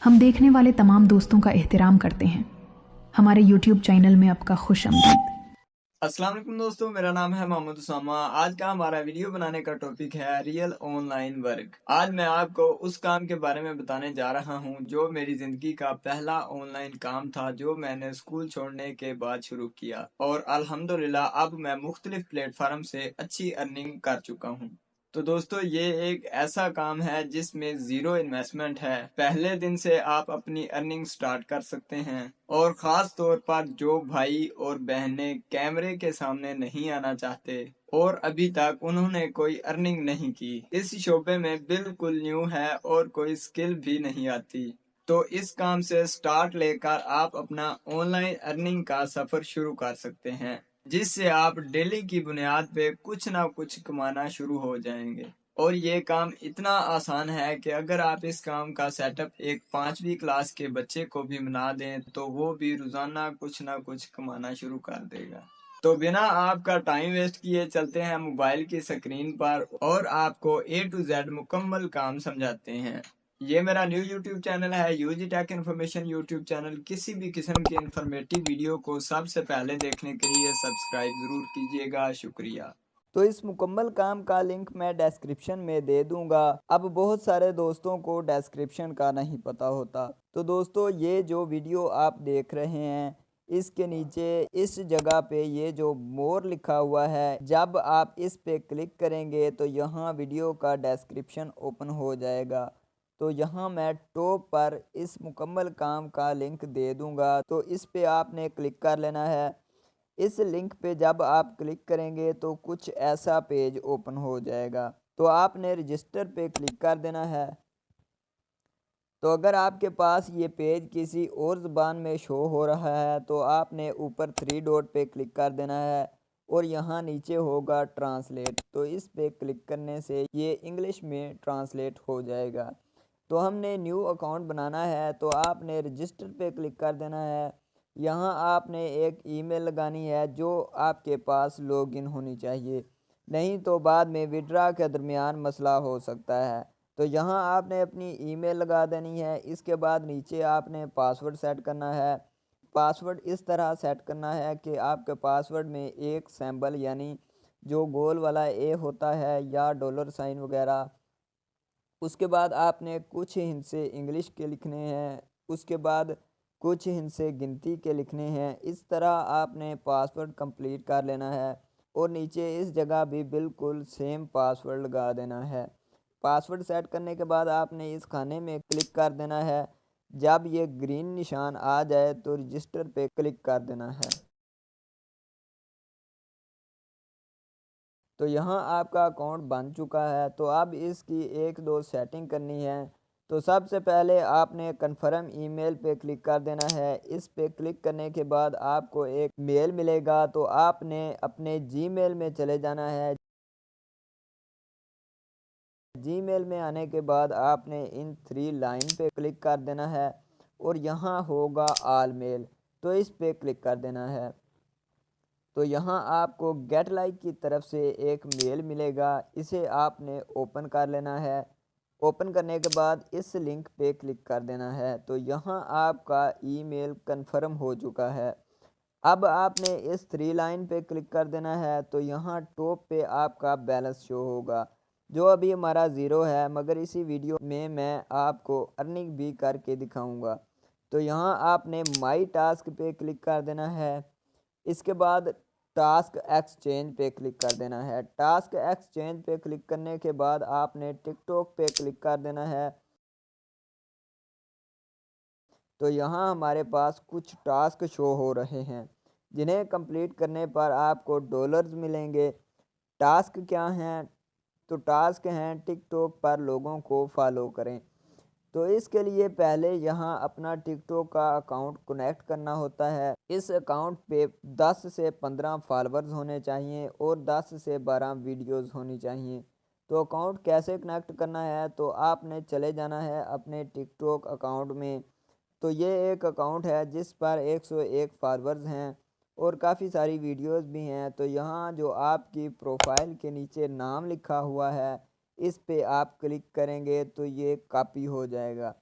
हम देखने वाले तमाम दोस्तों का एहतराम करते हैं। हमारे YouTube चैनल में आपका खुश आमदीद। अस्सलाम वालेकुम दोस्तों, मेरा नाम है मोहम्मद उसामा। आज का हमारा वीडियो बनाने का टॉपिक है रियल ऑनलाइन वर्क। आज मैं आपको उस काम के बारे में बताने जा रहा हूं जो मेरी जिंदगी का पहला ऑनलाइन काम था, जो मैंने स्कूल छोड़ने के बाद शुरू किया और अल्हम्दुलिल्लाह अब मैं मुख्तलिफ प्लेटफार्म से अच्छी अर्निंग कर चुका हूं। तो दोस्तों, ये एक ऐसा काम है जिसमें जीरो इन्वेस्टमेंट है। पहले दिन से आप अपनी अर्निंग स्टार्ट कर सकते हैं और खास तौर पर जो भाई और बहनें कैमरे के सामने नहीं आना चाहते और अभी तक उन्होंने कोई अर्निंग नहीं की, इस शोबे में बिल्कुल न्यू है और कोई स्किल भी नहीं आती, तो इस काम से स्टार्ट लेकर आप अपना ऑनलाइन अर्निंग का सफर शुरू कर सकते हैं, जिससे आप डेली की बुनियाद पे कुछ ना कुछ कमाना शुरू हो जाएंगे। और ये काम इतना आसान है कि अगर आप इस काम का सेटअप एक 5वीं क्लास के बच्चे को भी बना दें तो वो भी रोजाना कुछ ना कुछ कमाना शुरू कर देगा। तो बिना आपका टाइम वेस्ट किए चलते हैं मोबाइल की स्क्रीन पर और आपको ए टू जेड मुकम्मल काम समझाते हैं। ये मेरा न्यू यूट्यूब चैनल है, UG tech information YouTube channel. किसी भी किस्म की इन्फॉर्मेटिव वीडियो को सबसे पहले देखने के लिए सब्सक्राइब ज़रूर कीजिएगा। शुक्रिया। तो इस मुकम्मल काम का लिंक मैं डिस्क्रिप्शन में दे दूंगा। अब बहुत सारे दोस्तों को डिस्क्रिप्शन का नहीं पता होता, तो दोस्तों ये जो वीडियो आप देख रहे हैं इसके नीचे इस जगह पे ये जो मोर लिखा हुआ है, जब आप इस पे क्लिक करेंगे तो यहाँ वीडियो का डिस्क्रिप्शन ओपन हो जाएगा। तो यहाँ मैं टॉप पर इस मुकम्मल काम का लिंक दे दूंगा, तो इस पे आपने क्लिक कर लेना है। इस लिंक पे जब आप क्लिक करेंगे तो कुछ ऐसा पेज ओपन हो जाएगा, तो आपने रजिस्टर पे क्लिक कर देना है। तो अगर आपके पास ये पेज किसी और ज़बान में शो हो रहा है तो आपने ऊपर 3 डॉट पे क्लिक कर देना है और यहाँ नीचे होगा ट्रांसलेट, तो इस पे क्लिक करने से ये इंग्लिश में ट्रांसलेट हो जाएगा। तो हमने न्यू अकाउंट बनाना है तो आपने रजिस्टर पे क्लिक कर देना है। यहाँ आपने एक ईमेल लगानी है जो आपके पास लॉगिन होनी चाहिए, नहीं तो बाद में विड्रा के दरमियान मसला हो सकता है। तो यहाँ आपने अपनी ईमेल लगा देनी है। इसके बाद नीचे आपने पासवर्ड सेट करना है। पासवर्ड इस तरह सेट करना है कि आपके पासवर्ड में एक सिंबल यानी जो गोल वाला ए होता है या डॉलर साइन वगैरह, उसके बाद आपने कुछ हिस्से इंग्लिश के लिखने हैं, उसके बाद कुछ हिस्से गिनती के लिखने हैं। इस तरह आपने पासवर्ड कंप्लीट कर लेना है और नीचे इस जगह भी बिल्कुल सेम पासवर्ड लगा देना है। पासवर्ड सेट करने के बाद आपने इस खाने में क्लिक कर देना है। जब ये ग्रीन निशान आ जाए तो रजिस्टर पे क्लिक कर देना है। तो यहाँ आपका अकाउंट बन चुका है। तो अब इसकी एक दो सेटिंग करनी है। तो सबसे पहले आपने कन्फर्म ईमेल पे क्लिक कर देना है। इस पे क्लिक करने के बाद आपको एक मेल मिलेगा, तो आपने अपने जीमेल में चले जाना है। जीमेल में आने के बाद आपने इन 3 लाइन पे क्लिक कर देना है और यहाँ होगा ऑल मेल, तो इस पे क्लिक कर देना है। तो यहाँ आपको गेट लाइक की तरफ से एक मेल मिलेगा, इसे आपने ओपन कर लेना है। ओपन करने के बाद इस लिंक पे क्लिक कर देना है। तो यहाँ आपका ईमेल कंफर्म हो चुका है। अब आपने इस 3 लाइन पे क्लिक कर देना है। तो यहाँ टॉप पे आपका बैलेंस शो होगा, जो अभी हमारा ज़ीरो है, मगर इसी वीडियो में मैं आपको अर्निंग भी करके दिखाऊंगा। तो यहाँ आपने माई टास्क पे क्लिक कर देना है। इसके बाद टास्क एक्सचेंज पे क्लिक कर देना है। टास्क एक्सचेंज पे क्लिक करने के बाद आपने टिकटॉक पे क्लिक कर देना है। तो यहाँ हमारे पास कुछ टास्क शो हो रहे हैं, जिन्हें कंप्लीट करने पर आपको डॉलर्स मिलेंगे। टास्क क्या हैं? तो टास्क हैं टिकटॉक पर लोगों को फॉलो करें। तो इसके लिए पहले यहाँ अपना टिकटॉक का अकाउंट कनेक्ट करना होता है। इस अकाउंट पे 10 से 15 फॉलोअर्स होने चाहिए और 10 से 12 वीडियोस होनी चाहिए। तो अकाउंट कैसे कनेक्ट करना है? तो आपने चले जाना है अपने टिकटॉक अकाउंट में। तो ये एक अकाउंट है जिस पर 101 फॉलोअर्स हैं और काफ़ी सारी वीडियोस भी हैं। तो यहाँ जो आपकी प्रोफाइल के नीचे नाम लिखा हुआ है, इस पे आप क्लिक करेंगे तो ये कॉपी हो जाएगा।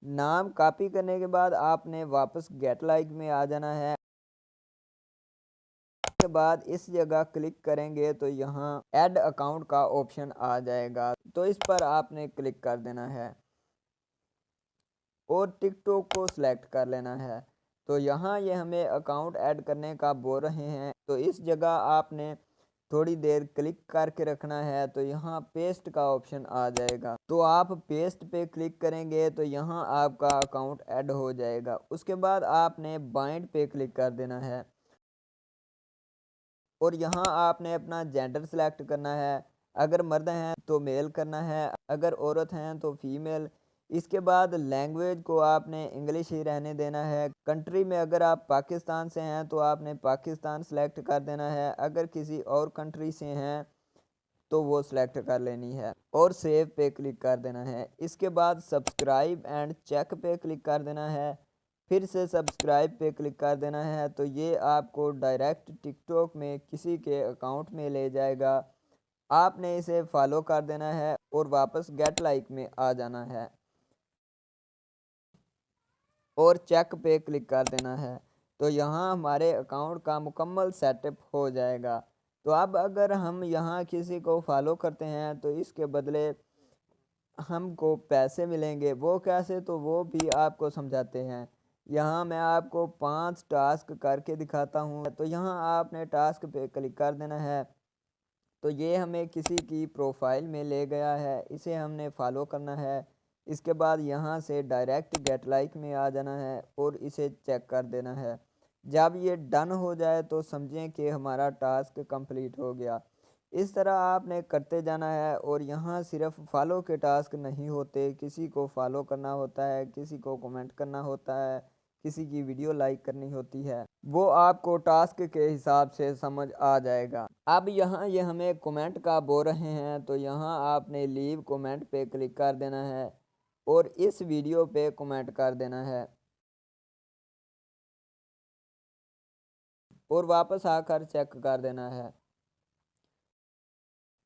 नाम कॉपी करने के बाद आपने वापस गेट लाइक में आ जाना है। के बाद इस जगह क्लिक करेंगे तो यहाँ ऐड अकाउंट का ऑप्शन आ जाएगा, तो इस पर आपने क्लिक कर देना है और टिकटॉक को सिलेक्ट कर लेना है। तो यहाँ ये हमें अकाउंट ऐड करने का बोल रहे हैं, तो इस जगह आपने थोड़ी देर क्लिक करके रखना है, तो यहाँ पेस्ट का ऑप्शन आ जाएगा। तो आप पेस्ट पे क्लिक करेंगे तो यहाँ आपका अकाउंट ऐड हो जाएगा। उसके बाद आपने बाइंड पे क्लिक कर देना है और यहाँ आपने अपना जेंडर सेलेक्ट करना है। अगर मर्द हैं तो मेल करना है, अगर औरत हैं तो फीमेल। इसके बाद लैंग्वेज को आपने इंग्लिश ही रहने देना है। कंट्री में अगर आप पाकिस्तान से हैं तो आपने पाकिस्तान सेलेक्ट कर देना है, अगर किसी और कंट्री से हैं तो वो सिलेक्ट कर लेनी है और सेव पे क्लिक कर देना है। इसके बाद सब्सक्राइब एंड चेक पे क्लिक कर देना है, फिर से सब्सक्राइब पे क्लिक कर देना है। तो ये आपको डायरेक्ट टिकटॉक में किसी के अकाउंट में ले जाएगा। आपने इसे फॉलो कर देना है और वापस गेट लाइक में आ जाना है और चेक पे क्लिक कर देना है। तो यहाँ हमारे अकाउंट का मुकम्मल सेटअप हो जाएगा। तो अब अगर हम यहाँ किसी को फॉलो करते हैं तो इसके बदले हमको पैसे मिलेंगे। वो कैसे, तो वो भी आपको समझाते हैं। यहाँ मैं आपको 5 टास्क करके दिखाता हूँ। तो यहाँ आपने टास्क पे क्लिक कर देना है, तो ये हमें किसी की प्रोफाइल में ले गया है, इसे हमने फॉलो करना है। इसके बाद यहाँ से डायरेक्ट गेट लाइक में आ जाना है और इसे चेक कर देना है। जब ये डन हो जाए तो समझें कि हमारा टास्क कंप्लीट हो गया। इस तरह आपने करते जाना है और यहाँ सिर्फ फॉलो के टास्क नहीं होते, किसी को फॉलो करना होता है, किसी को कमेंट करना होता है, किसी की वीडियो लाइक करनी होती है। वो आपको टास्क के हिसाब से समझ आ जाएगा। अब यहाँ ये हमें कमेंट का बोल रहे हैं, तो यहाँ आपने लीव कमेंट पे क्लिक कर देना है और इस वीडियो पे कमेंट कर देना है और वापस आकर चेक कर देना है।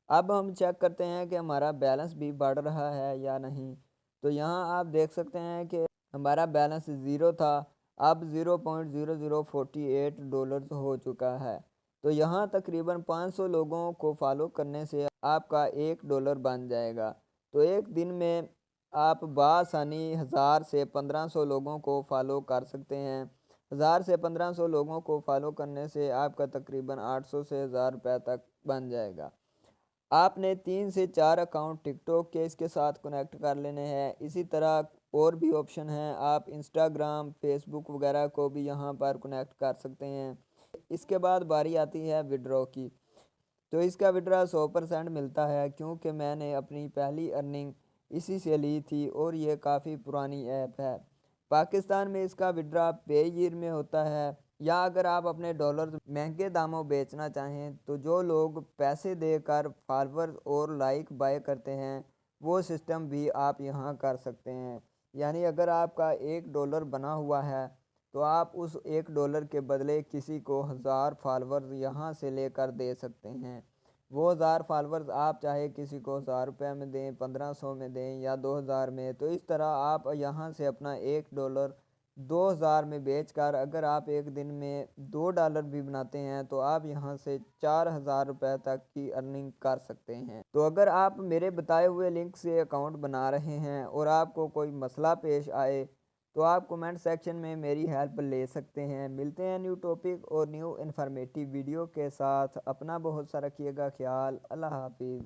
अब हम चेक करते हैं कि हमारा बैलेंस भी बढ़ रहा है या नहीं। तो यहाँ आप देख सकते हैं कि हमारा बैलेंस ज़ीरो था, अब $0.0048 हो चुका है। तो यहाँ तकरीबन 500 लोगों को फॉलो करने से आपका $1 बन जाएगा। तो एक दिन में आप बआसानी 1000 से 1500 लोगों को फॉलो कर सकते हैं। 1000 से 1500 लोगों को फॉलो करने से आपका तकरीबन 800 से 1000 रुपये तक बन जाएगा। आपने 3 से 4 अकाउंट टिकटॉक के इसके साथ कनेक्ट कर लेने हैं। इसी तरह और भी ऑप्शन हैं, आप इंस्टाग्राम, फेसबुक वगैरह को भी यहाँ पर कनेक्ट कर सकते हैं। इसके बाद बारी आती है विड्रॉ की। तो इसका विड्रॉ 100% मिलता है, क्योंकि मैंने अपनी पहली अर्निंग इसी से ली थी और ये काफ़ी पुरानी ऐप है। पाकिस्तान में इसका विड्रॉ पे ईयर में होता है, या अगर आप अपने डॉलर महंगे दामों बेचना चाहें तो जो लोग पैसे देकर फॉलोअर्स और लाइक बाय करते हैं वो सिस्टम भी आप यहाँ कर सकते हैं। यानी अगर आपका $1 बना हुआ है तो आप उस $1 के बदले किसी को 1000 फॉलोअर्स यहाँ से लेकर दे सकते हैं। वो 1000 फॉलोअर्स आप चाहे किसी को 1000 रुपये में दें, 1500 में दें या 2000 में। तो इस तरह आप यहाँ से अपना $1 2000 में बेचकर अगर आप एक दिन में $2 भी बनाते हैं तो आप यहाँ से 4000 रुपये तक की अर्निंग कर सकते हैं। तो अगर आप मेरे बताए हुए लिंक से अकाउंट बना रहे हैं और आपको कोई मसला पेश आए तो आप कमेंट सेक्शन में मेरी हेल्प ले सकते हैं। मिलते हैं न्यू टॉपिक और न्यू इन्फॉर्मेटिव वीडियो के साथ। अपना बहुत सा रखिएगा ख्याल। अल्लाह हाफिज़।